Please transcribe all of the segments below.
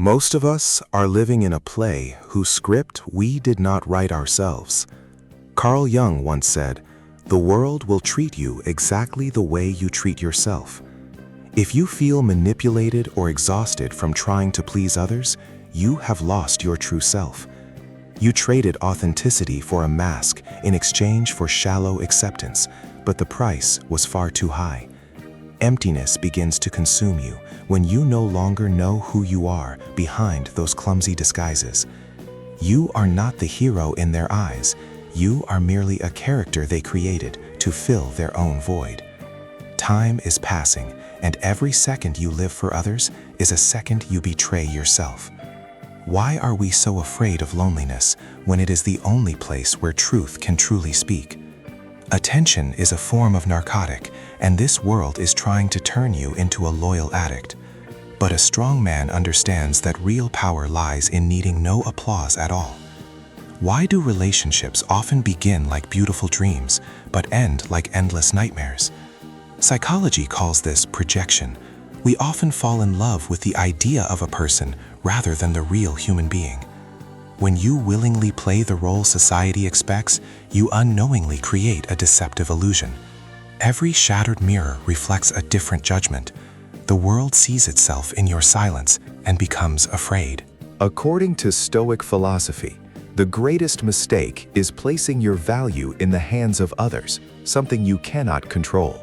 Most of us are living in a play whose script we did not write ourselves. Carl Jung once said, "The world will treat you exactly the way you treat yourself." If you feel manipulated or exhausted from trying to please others, you have lost your true self. You traded authenticity for a mask in exchange for shallow acceptance, but the price was far too high. Emptiness begins to consume you when you no longer know who you are behind those clumsy disguises. You are not the hero in their eyes. You are merely a character they created to fill their own void. Time is passing, and every second you live for others is a second you betray yourself. Why are we so afraid of loneliness when it is the only place where truth can truly speak? Attention is a form of narcotic, and this world is trying to turn you into a loyal addict. But a strong man understands that real power lies in needing no applause at all. Why do relationships often begin like beautiful dreams, but end like endless nightmares? Psychology calls this projection. We often fall in love with the idea of a person rather than the real human being. When you willingly play the role society expects, you unknowingly create a deceptive illusion. Every shattered mirror reflects a different judgment. The world sees itself in your silence and becomes afraid. According to Stoic philosophy, the greatest mistake is placing your value in the hands of others, something you cannot control.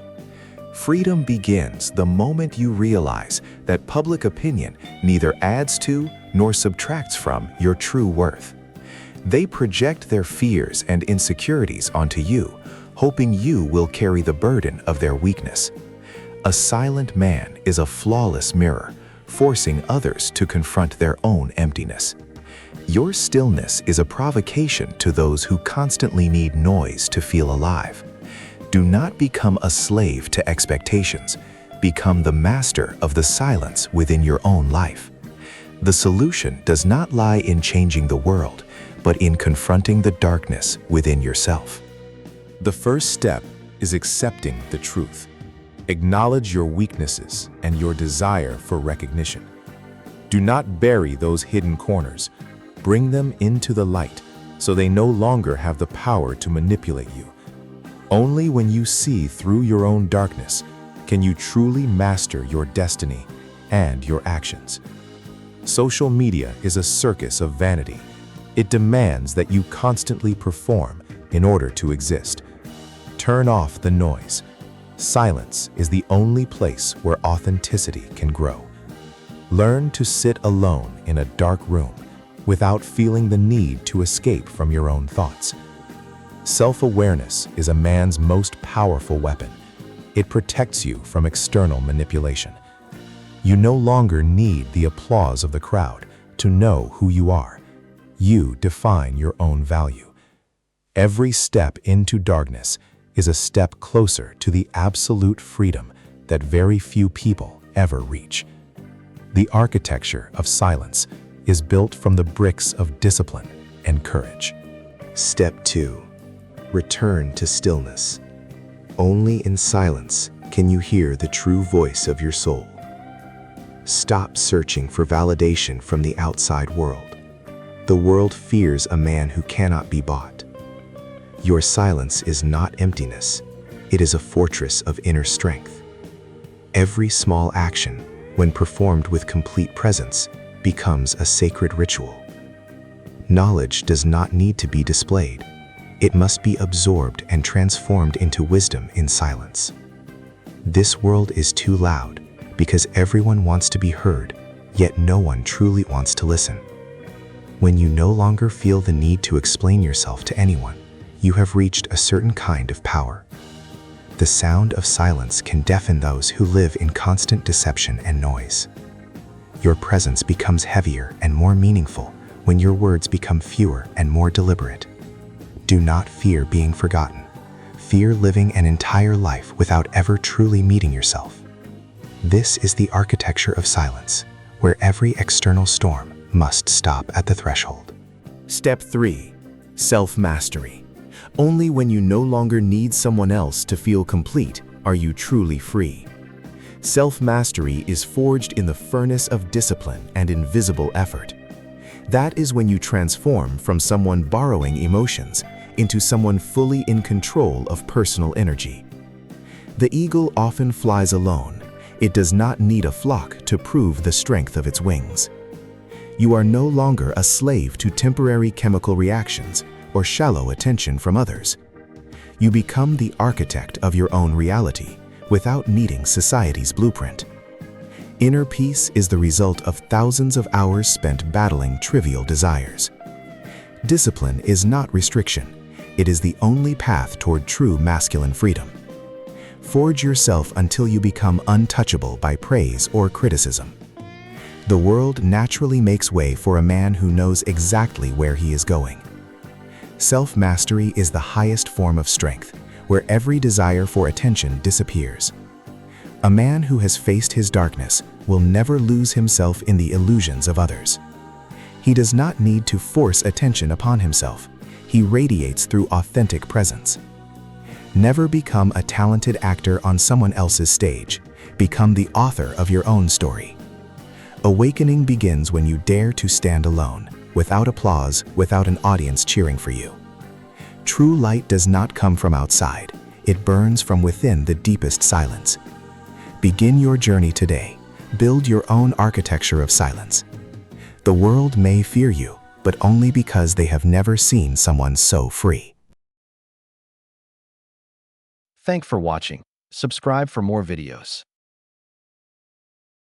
Freedom begins the moment you realize that public opinion neither adds to nor subtracts from your true worth. They project their fears and insecurities onto you, hoping you will carry the burden of their weakness. A silent man is a flawless mirror, forcing others to confront their own emptiness. Your stillness is a provocation to those who constantly need noise to feel alive. Do not become a slave to expectations. Become the master of the silence within your own life. The solution does not lie in changing the world, but in confronting the darkness within yourself. The first step is accepting the truth. Acknowledge your weaknesses and your desire for recognition. Do not bury those hidden corners. Bring them into the light so they no longer have the power to manipulate you. Only when you see through your own darkness can you truly master your destiny and your actions. Social media is a circus of vanity. It demands that you constantly perform in order to exist. Turn off the noise. Silence is the only place where authenticity can grow. Learn to sit alone in a dark room without feeling the need to escape from your own thoughts. Self-awareness is a man's most powerful weapon. It protects you from external manipulation. You no longer need the applause of the crowd to know who you are. You define your own value. Every step into darkness is a step closer to the absolute freedom that very few people ever reach. The architecture of silence is built from the bricks of discipline and courage. Step 2. Return to stillness. Only in silence can you hear the true voice of your soul. Stop searching for validation from the outside world. The world fears a man who cannot be bought. Your silence is not emptiness. It is a fortress of inner strength. Every small action, when performed with complete presence, becomes a sacred ritual. Knowledge does not need to be displayed. It must be absorbed and transformed into wisdom in silence. This world is too loud because everyone wants to be heard, yet no one truly wants to listen. When you no longer feel the need to explain yourself to anyone, you have reached a certain kind of power. The sound of silence can deafen those who live in constant deception and noise. Your presence becomes heavier and more meaningful when your words become fewer and more deliberate. Do not fear being forgotten. Fear living an entire life without ever truly meeting yourself. This is the architecture of silence, where every external storm must stop at the threshold. Step 3. Self-mastery. Only when you no longer need someone else to feel complete are you truly free. Self-mastery is forged in the furnace of discipline and invisible effort. That is when you transform from someone borrowing emotions into someone fully in control of personal energy. The eagle often flies alone. It does not need a flock to prove the strength of its wings. You are no longer a slave to temporary chemical reactions or shallow attention from others. You become the architect of your own reality without needing society's blueprint. Inner peace is the result of thousands of hours spent battling trivial desires. Discipline is not restriction. It is the only path toward true masculine freedom. Forge yourself until you become untouchable by praise or criticism. The world naturally makes way for a man who knows exactly where he is going. Self-mastery is the highest form of strength, where every desire for attention disappears. A man who has faced his darkness will never lose himself in the illusions of others. He does not need to force attention upon himself. He radiates through authentic presence. Never become a talented actor on someone else's stage. Become the author of your own story. Awakening begins when you dare to stand alone, without applause, without an audience cheering for you. True light does not come from outside. It burns from within the deepest silence. Begin your journey today. Build your own architecture of silence. The world may fear you, but only because they have never seen someone so free. Thanks for watching. Subscribe for more videos.